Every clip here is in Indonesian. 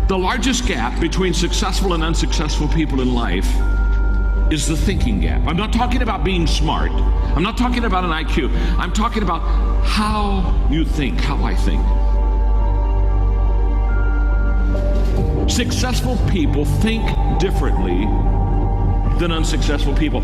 The largest gap between successful and unsuccessful people in life is the thinking gap. I'm not talking about being smart. I'm not talking about an IQ. I'm talking about how you think, how I think. Successful people think differently than unsuccessful people.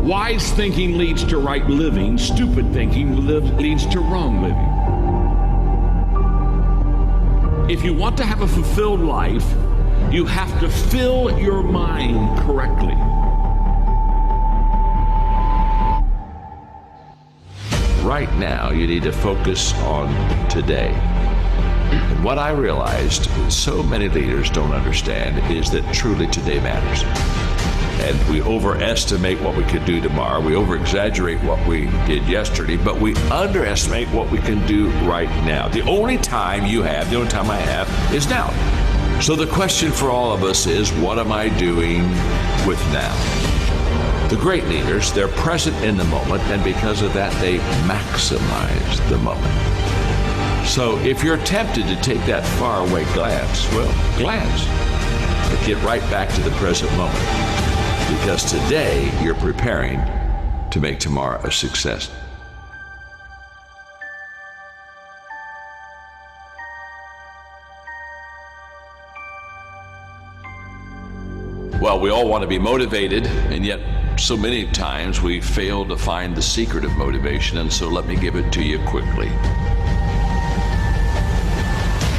Wise thinking leads to right living. Stupid thinking leads to wrong living. If you want to have a fulfilled life, you have to fill your mind correctly. Right now, you need to focus on today. And what I realized so many leaders don't understand is that truly today matters. And we overestimate what we could do tomorrow. We over-exaggerate what we did yesterday, but we underestimate what we can do right now. The only time you have, the only time I have, is now. So the question for all of us is, what am I doing with now? The great leaders, they're present in the moment, and because of that, they maximize the moment. So if you're tempted to take that faraway glance, well, glance, but get right back to the present moment. Because today you're preparing to make tomorrow a success. Well, we all want to be motivated, and yet so many times we fail to find the secret of motivation, and so let me give it to you quickly.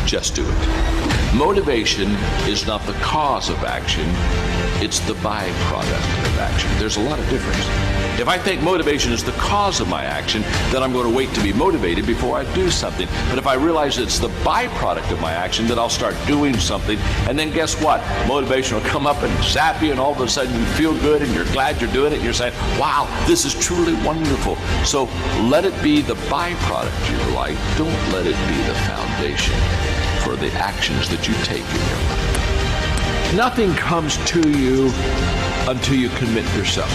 Just do it. Motivation is not the cause of action, it's the byproduct of action. There's a lot of difference. If I think motivation is the cause of my action, then I'm going to wait to be motivated before I do something. But if I realize it's the byproduct of my action, then I'll start doing something. And then guess what? Motivation will come up and zap you, and all of a sudden you feel good and you're glad you're doing it. And you're saying, wow, this is truly wonderful. So let it be the byproduct of your life. Don't let it be the foundation for the actions that you take in your life. Nothing comes to you until you commit yourself.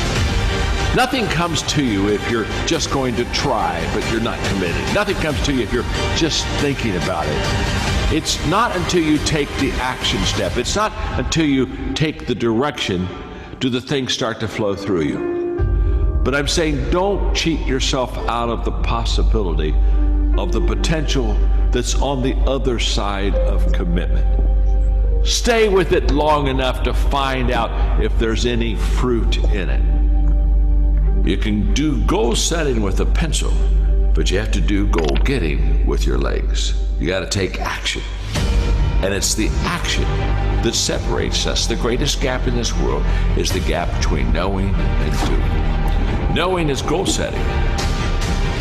Nothing comes to you if you're just going to try, but you're not committed. Nothing comes to you if you're just thinking about it. It's not until you take the action step. It's not until you take the direction do the things start to flow through you. But I'm saying don't cheat yourself out of the possibility of the potential that's on the other side of commitment. Stay with it long enough to find out if there's any fruit in it. You can do goal setting with a pencil, but you have to do goal getting with your legs. You got to take action. And it's the action that separates us. The greatest gap in this world is the gap between knowing and doing. Knowing is goal setting.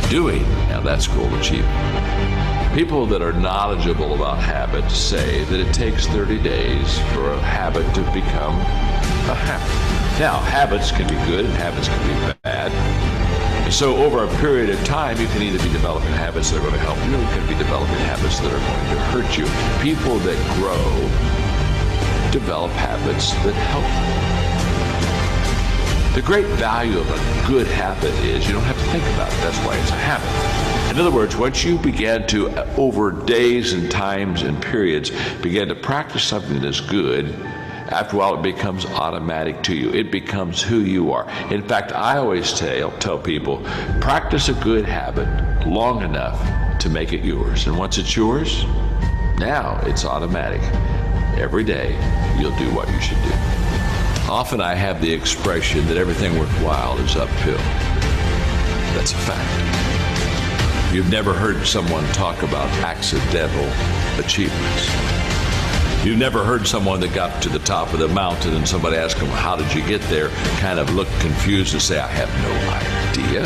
Doing, now that's goal achievement. People that are knowledgeable about habits say that it takes 30 days for a habit to become a habit. Now, habits can be good and habits can be bad. So over a period of time, you can either be developing habits that are going to help you, or you can be developing habits that are going to hurt you. People that grow develop habits that help them. The great value of a good habit is you don't have to think about it. That's why it's a habit. In other words, once you begin to, over days and times and periods, begin to practice something that is good, after a while it becomes automatic to you. It becomes who you are. In fact, I always tell people, practice a good habit long enough to make it yours. And once it's yours, now it's automatic. Every day, you'll do what you should do. Often I have the expression that everything worthwhile is uphill. That's a fact. You've never heard someone talk about accidental achievements. You've never heard someone that got to the top of the mountain and somebody asked them, how did you get there? Kind of look confused and say, I have no idea.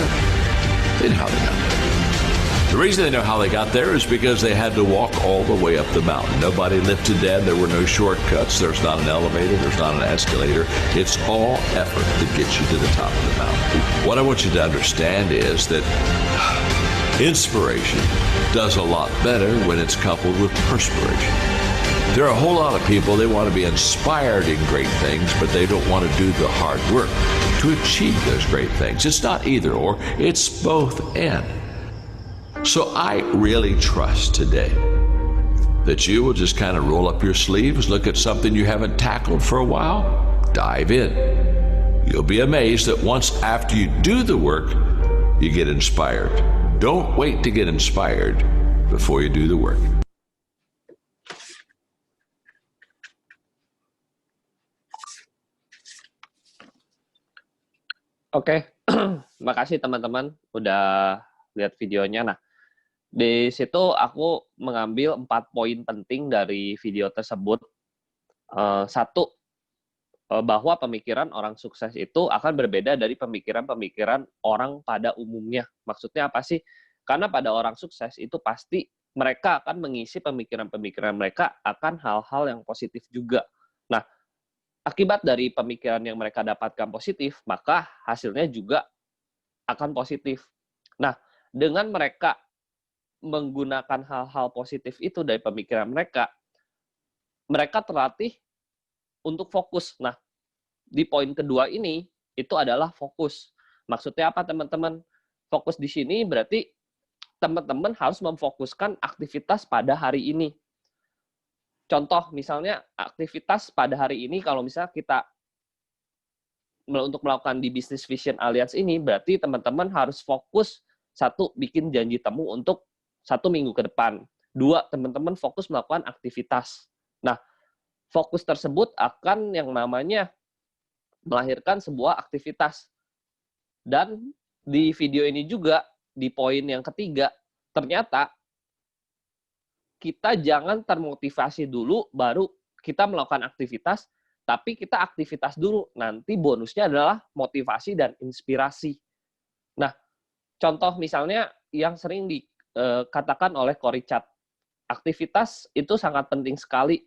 They know how they got there. The reason they know how they got there is because they had to walk all the way up the mountain. Nobody lifted them. There were no shortcuts. There's not an elevator. There's not an escalator. It's all effort that gets you to the top of the mountain. What I want you to understand is that inspiration does a lot better when it's coupled with perspiration. There are a whole lot of people, they want to be inspired in great things, but they don't want to do the hard work to achieve those great things. It's not either or, it's both and. So I really trust today that you will just kind of roll up your sleeves, look at something you haven't tackled for a while, dive in. You'll be amazed that once after you do the work, you get inspired. Don't wait to get inspired before you do the work. Oke, makasih teman-teman udah lihat videonya. Nah, di situ aku mengambil 4 poin penting dari video tersebut. Satu, bahwa pemikiran orang sukses itu akan berbeda dari pemikiran-pemikiran orang pada umumnya. Maksudnya apa sih? Karena pada orang sukses itu pasti mereka akan mengisi pemikiran-pemikiran mereka akan hal-hal yang positif juga. Nah, akibat dari pemikiran yang mereka dapatkan positif, maka hasilnya juga akan positif. Nah, dengan mereka menggunakan hal-hal positif itu dari pemikiran mereka, mereka terlatih untuk fokus. Nah, di poin kedua ini, itu adalah fokus. Maksudnya apa, teman-teman? Fokus di sini berarti teman-teman harus memfokuskan aktivitas pada hari ini. Contoh, misalnya aktivitas pada hari ini, kalau misalnya kita untuk melakukan di Business Vision Alliance ini, berarti teman-teman harus fokus, 1, bikin janji temu untuk 1 minggu ke depan. 2, teman-teman fokus melakukan aktivitas. Nah, fokus tersebut akan yang namanya melahirkan sebuah aktivitas. Dan di video ini juga, di poin yang ketiga, ternyata kita jangan termotivasi dulu, baru kita melakukan aktivitas, tapi kita aktivitas dulu. Nanti bonusnya adalah motivasi dan inspirasi. Nah, contoh misalnya yang sering dikatakan oleh Ko Richard, aktivitas itu sangat penting sekali.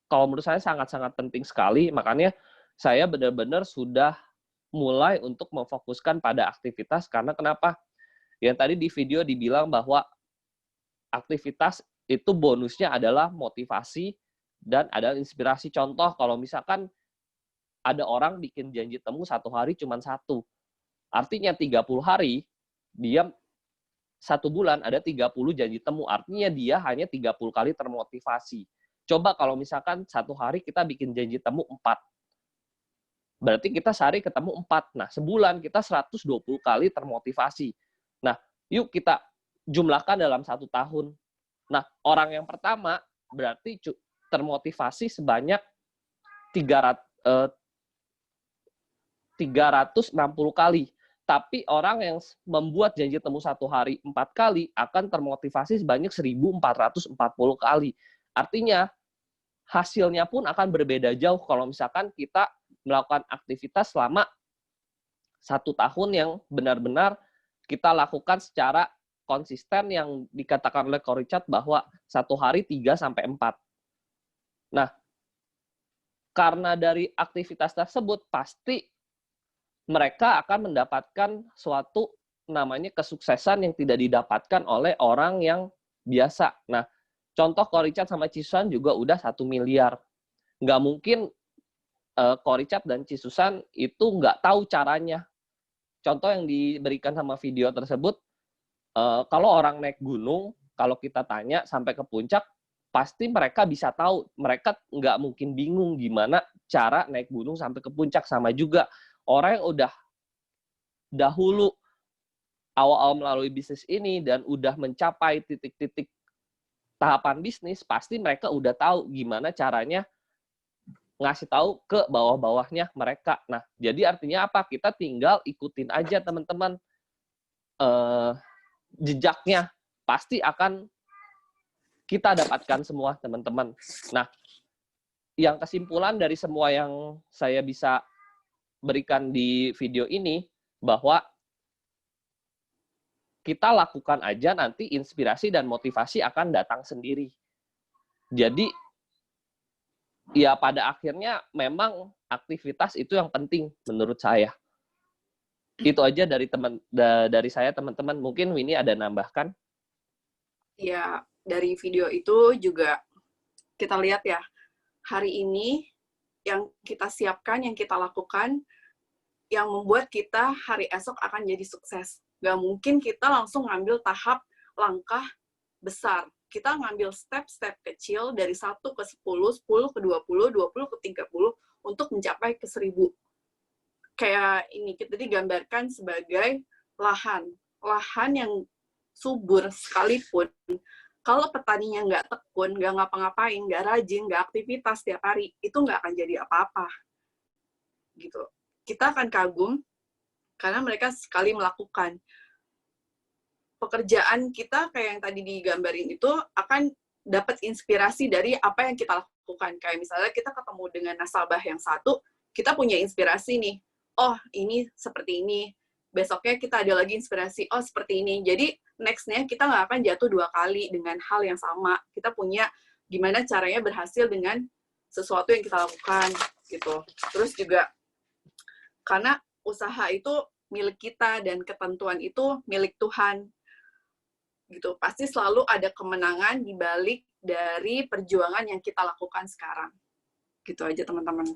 Kalau menurut saya sangat-sangat penting sekali, makanya saya benar-benar sudah mulai untuk memfokuskan pada aktivitas, karena kenapa? Yang tadi di video dibilang bahwa aktivitas itu bonusnya adalah motivasi dan ada inspirasi. Contoh, kalau misalkan ada orang bikin janji temu 1 hari cuma 1. Artinya 30 hari, dia 1 bulan ada 30 janji temu. Artinya dia hanya 30 kali termotivasi. Coba kalau misalkan 1 hari kita bikin janji temu 4. Berarti kita sehari ketemu 4. Nah, sebulan kita 120 kali termotivasi. Nah, yuk kita jumlahkan dalam 1 tahun. Nah, orang yang pertama berarti termotivasi sebanyak 360 kali. Tapi orang yang membuat janji temu 1 hari 4 kali akan termotivasi sebanyak 1.440 kali. Artinya, hasilnya pun akan berbeda jauh kalau misalkan kita melakukan aktivitas selama 1 tahun yang benar-benar kita lakukan secara konsisten, yang dikatakan oleh Ko Richard bahwa 1 hari 3-4. Nah, karena dari aktivitas tersebut pasti mereka akan mendapatkan suatu namanya kesuksesan yang tidak didapatkan oleh orang yang biasa. Nah, contoh Ko Richard sama Ci Susan juga udah 1 miliar. Nggak mungkin Ko Richard dan Ci Susan itu nggak tahu caranya. Contoh yang diberikan sama video tersebut, kalau orang naik gunung, kalau kita tanya sampai ke puncak, pasti mereka bisa tahu. Mereka nggak mungkin bingung gimana cara naik gunung sampai ke puncak. Sama juga orang yang udah dahulu awal-awal melalui bisnis ini dan udah mencapai titik-titik tahapan bisnis, pasti mereka udah tahu gimana caranya ngasih tahu ke bawah-bawahnya mereka. Nah, jadi artinya apa? Kita tinggal ikutin aja, teman-teman. Jejaknya pasti akan kita dapatkan semua, teman-teman. Nah, yang kesimpulan dari semua yang saya bisa berikan di video ini, bahwa kita lakukan aja, nanti inspirasi dan motivasi akan datang sendiri. Jadi, ya pada akhirnya memang aktivitas itu yang penting menurut saya. Itu aja dari saya, teman-teman. Mungkin Winnie ada nambahkan? Ya, dari video itu juga kita lihat ya, hari ini yang kita siapkan, yang kita lakukan, yang membuat kita hari esok akan jadi sukses. Gak mungkin kita langsung ngambil tahap langkah besar. Kita ngambil step-step kecil dari 1 ke 10, 10 ke 20, 20 ke 30 untuk mencapai ke 1000. Kayak ini, kita digambarkan sebagai lahan. Lahan yang subur sekalipun, kalau petaninya nggak tekun, nggak ngapa-ngapain, nggak rajin, nggak aktivitas tiap hari, itu nggak akan jadi apa-apa. Gitu. Kita akan kagum karena mereka sekali melakukan. Pekerjaan kita kayak yang tadi digambarin itu akan dapat inspirasi dari apa yang kita lakukan. Kayak misalnya kita ketemu dengan nasabah yang satu, kita punya inspirasi nih. Oh, ini seperti ini. Besoknya kita ada lagi inspirasi, oh seperti ini. Jadi next-nya kita nggak akan jatuh 2 kali dengan hal yang sama. Kita punya gimana caranya berhasil dengan sesuatu yang kita lakukan. Gitu. Terus juga karena usaha itu milik kita dan ketentuan itu milik Tuhan. Gitu. Pasti selalu ada kemenangan di balik dari perjuangan yang kita lakukan sekarang. Gitu aja teman-teman.